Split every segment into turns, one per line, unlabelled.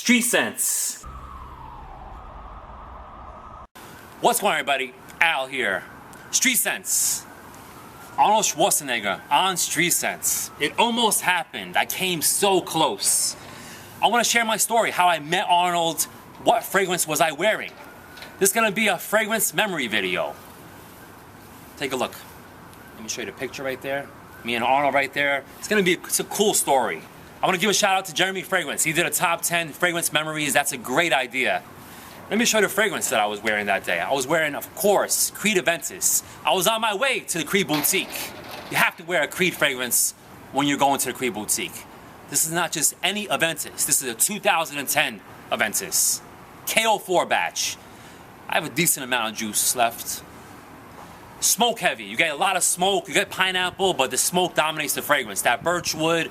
Street Sense. What's going on, everybody? Al here. Street Sense. Arnold Schwarzenegger on Street Sense. It almost happened. I came so close. I want to share my story, how I met Arnold, what fragrance was I wearing. This is going to be a fragrance memory video. Take a look. Let me show you the picture right there. Me and Arnold right there. It's a cool story. I want to give a shout out to Jeremy Fragrance. He did a top 10 fragrance memories. That's a great idea. Let me show you the fragrance that I was wearing that day. I was wearing, of course, Creed Aventus. I was on my way to the Creed Boutique. You have to wear a Creed fragrance when you're going to the Creed Boutique. This is not just any Aventus. This is a 2010 Aventus. KO4 batch. I have a decent amount of juice left. Smoke heavy. You get a lot of smoke. You get pineapple, but the smoke dominates the fragrance. That birchwood,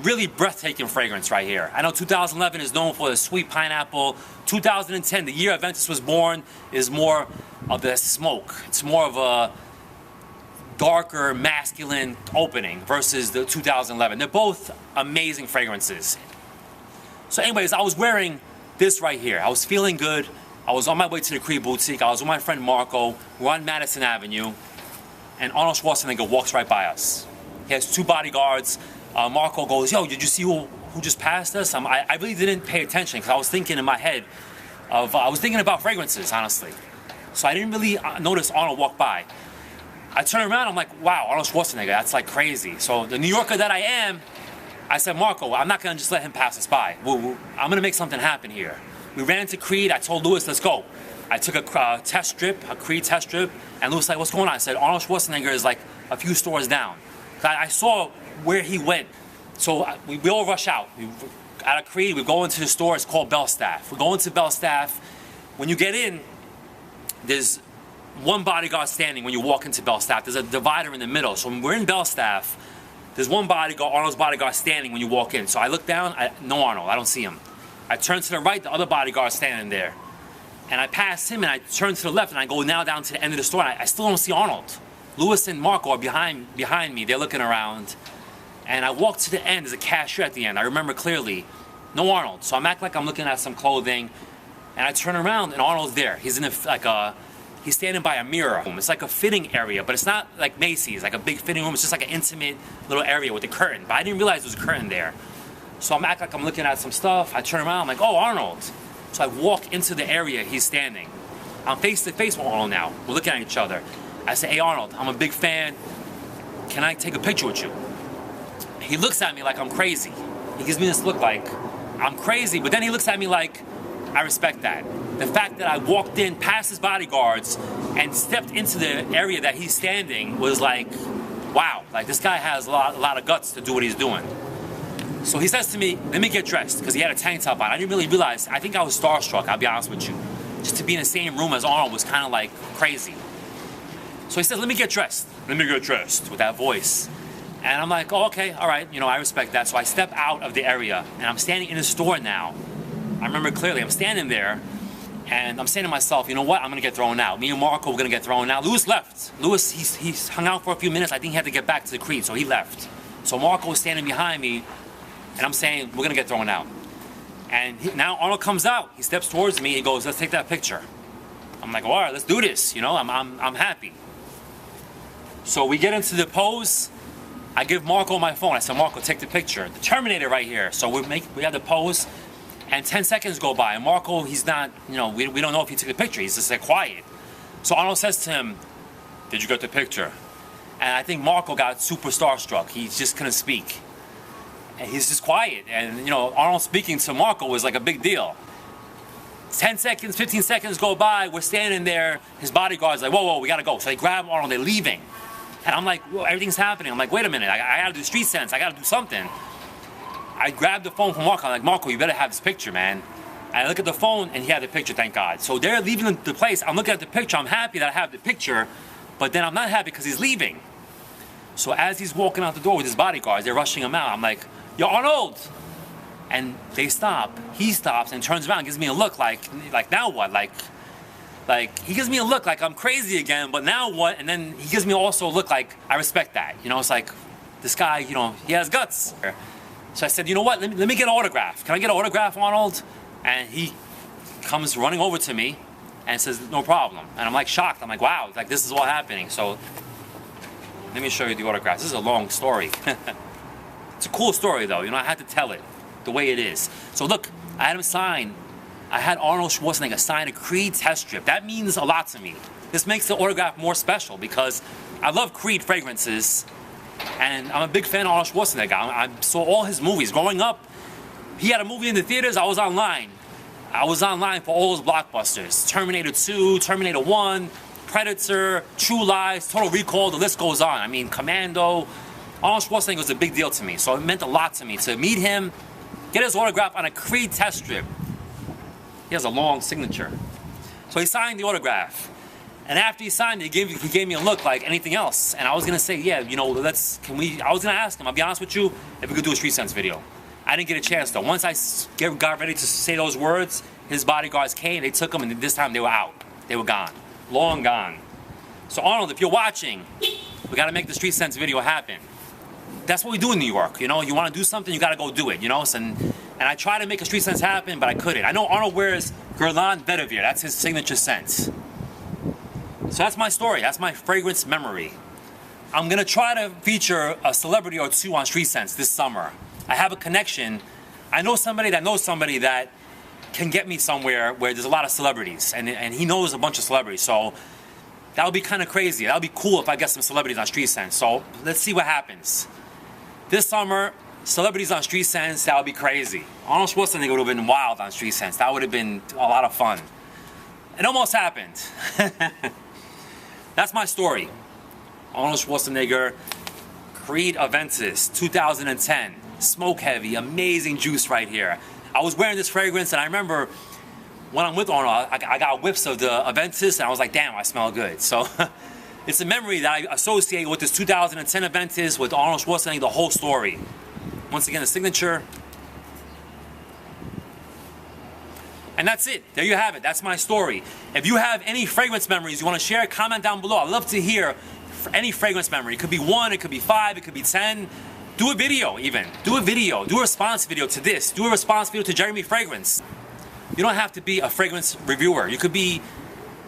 really breathtaking fragrance right here. I know 2011 is known for the sweet pineapple. 2010, the year Aventus was born, is more of the smoke. It's more of a darker, masculine opening versus the 2011. They're both amazing fragrances. So anyways, I was wearing this right here. I was feeling good. I was on my way to the Creed Boutique. I was with my friend Marco. We're on Madison Avenue. And Arnold Schwarzenegger walks right by us. He has two bodyguards. Marco goes, yo, did you see who just passed us? I really didn't pay attention because I was thinking in my head I was thinking about fragrances, honestly. So I didn't really notice Arnold walk by. I turn around, I'm like, wow, Arnold Schwarzenegger, that's like crazy. So the New Yorker that I am, I said, Marco, I'm not gonna just let him pass us by. I'm gonna make something happen here. We ran into Creed, I told Louis, let's go. I took a test strip, a Creed test strip, and Louis was like, what's going on? I said, Arnold Schwarzenegger is like a few stores down. I saw where he went. So we all rush out. Out of Creed, we go into the store, it's called Belstaff. We go into Belstaff. When you get in, there's one bodyguard standing when you walk into Belstaff. There's a divider in the middle. So when we're in Belstaff, there's one bodyguard, Arnold's bodyguard, standing when you walk in. So I look down, no Arnold, I don't see him. I turn to the right, the other bodyguard's standing there. And I pass him and I turn to the left and I go now down to the end of the store and I still don't see Arnold. Louis and Marco are behind me, they're looking around. And I walk to the end, there's a cashier at the end, I remember clearly. No Arnold, so I'm acting like I'm looking at some clothing. And I turn around and Arnold's there. He's he's standing by a mirror. It's like a fitting area, but it's not like Macy's, like a big fitting room. It's just like an intimate little area with a curtain. But I didn't realize there was a curtain there. So I'm acting like I'm looking at some stuff. I turn around, I'm like, oh, Arnold. So I walk into the area he's standing. I'm face to face with Arnold now. We're looking at each other. I say, hey Arnold, I'm a big fan. Can I take a picture with you? He looks at me like I'm crazy. He gives me this look like I'm crazy, but then he looks at me like, I respect that. The fact that I walked in past his bodyguards and stepped into the area that he's standing was like, wow, like this guy has a lot of guts to do what he's doing. So he says to me, let me get dressed, because he had a tank top on. I didn't really realize, I think I was starstruck, I'll be honest with you. Just to be in the same room as Arnold was kind of like crazy. So he says, let me get dressed. Let me get dressed, with that voice. And I'm like, oh, okay, all right, I respect that. So I step out of the area, and I'm standing in the store now. I remember clearly, I'm standing there, and I'm saying to myself, you know what, I'm gonna get thrown out. Me and Marco were gonna get thrown out. Louis left. Louis, he's hung out for a few minutes. I think he had to get back to the Creed, so he left. So Marco was standing behind me, and I'm saying, we're gonna get thrown out. And now Arnold comes out. He steps towards me, he goes, let's take that picture. I'm like, all right, let's do this, I'm happy. So we get into the pose. I give Marco my phone. I said, Marco, take the picture. The Terminator right here. So we have the pose, and 10 seconds go by. And Marco, he's not, we don't know if he took the picture. He's just like quiet. So Arnold says to him, did you get the picture? And I think Marco got super starstruck. He just couldn't speak. And he's just quiet. And, Arnold speaking to Marco was like a big deal. 10 seconds, 15 seconds go by. We're standing there. His bodyguard's like, whoa, we gotta go. So they grab Arnold, they're leaving. And I'm like, well, everything's happening. I'm like, wait a minute, I gotta do Street Sense, I gotta do something. I grabbed the phone from Marco, I'm like, Marco, you better have this picture, man. And I look at the phone, and he had the picture, thank God. So they're leaving the place, I'm looking at the picture, I'm happy that I have the picture, but then I'm not happy because he's leaving. So as he's walking out the door with his bodyguards, they're rushing him out. I'm like, yo, Arnold! And they stop, he stops and turns around and gives me a look like now what? Like, he gives me a look like I'm crazy again, but now what? And then he gives me also a look like, I respect that. It's like, this guy, he has guts. So I said, you know what, let me get an autograph. Can I get an autograph, Arnold? And he comes running over to me and says, no problem. And I'm like shocked. I'm like, wow, like this is all happening. So let me show you the autograph. This is a long story. It's a cool story though, you know, I had to tell it the way it is. So look, I had him sign. I had Arnold Schwarzenegger sign a Creed test strip. That means a lot to me. This makes the autograph more special because I love Creed fragrances and I'm a big fan of Arnold Schwarzenegger. I saw all his movies. Growing up, he had a movie in the theaters, I was online. I was online for all those blockbusters. Terminator 2, Terminator 1, Predator, True Lies, Total Recall, the list goes on. I mean, Commando. Arnold Schwarzenegger was a big deal to me, so it meant a lot to me to meet him, get his autograph on a Creed test strip. He has a long signature. So he signed the autograph. And after he signed it, he gave me a look like anything else. And I was gonna say, yeah, you know, I was gonna ask him, I'll be honest with you, if we could do a Street Sense video. I didn't get a chance though. Once I got ready to say those words, his bodyguards came, they took them, and this time they were out. They were gone. Long gone. So Arnold, if you're watching, we gotta make the Street Sense video happen. That's what we do in New York, you know? You wanna do something, you gotta go do it, you know? And I tried to make a Street Sense happen, but I couldn't. I know Arnold wears Guerlain Vetiver, that's his signature scent. So that's my story, that's my fragrance memory. I'm gonna try to feature a celebrity or two on Street Sense this summer. I have a connection. I know somebody that can get me somewhere where there's a lot of celebrities, and he knows a bunch of celebrities, so that would be kind of crazy. That would be cool if I get some celebrities on Street Sense. So let's see what happens. This summer, celebrities on Street Sense, that would be crazy. Arnold Schwarzenegger would have been wild on Street Sense. That would have been a lot of fun. It almost happened. That's my story. Arnold Schwarzenegger, Creed Aventus, 2010. Smoke heavy, amazing juice right here. I was wearing this fragrance and I remember when I'm with Arnold, I got whiffs of the Aventus and I was like, damn, I smell good. So it's a memory that I associate with this 2010 Aventus with Arnold Schwarzenegger, the whole story. Once again, the signature. And that's it. There you have it. That's my story. If you have any fragrance memories you want to share, comment down below. I'd love to hear any fragrance memory. It could be 1, it could be 5, it could be 10. Do a video even. Do a video. Do a response video to this. Do a response video to Jeremy Fragrance. You don't have to be a fragrance reviewer. You could be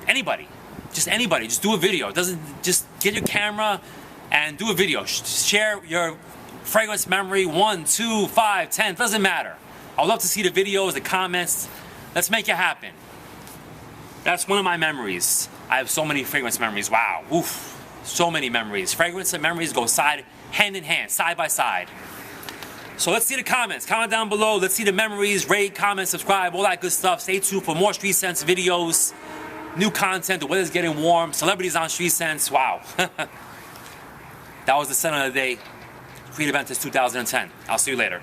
anybody. Just anybody. Just do a video. It doesn't, just get your camera and do a video. Share your fragrance memory, 1, 2, 5, 10. Doesn't matter. I'd love to see the videos, the comments. Let's make it happen. That's one of my memories. I have so many fragrance memories. Wow. Oof. So many memories. Fragrance and memories go hand in hand, side by side. So let's see the comments. Comment down below. Let's see the memories. Rate, comment, subscribe, all that good stuff. Stay tuned for more Street Sense videos. New content. The weather's getting warm. Celebrities on Street Sense. Wow. That was the scent of the day. Creed Aventus 2010. I'll see you later.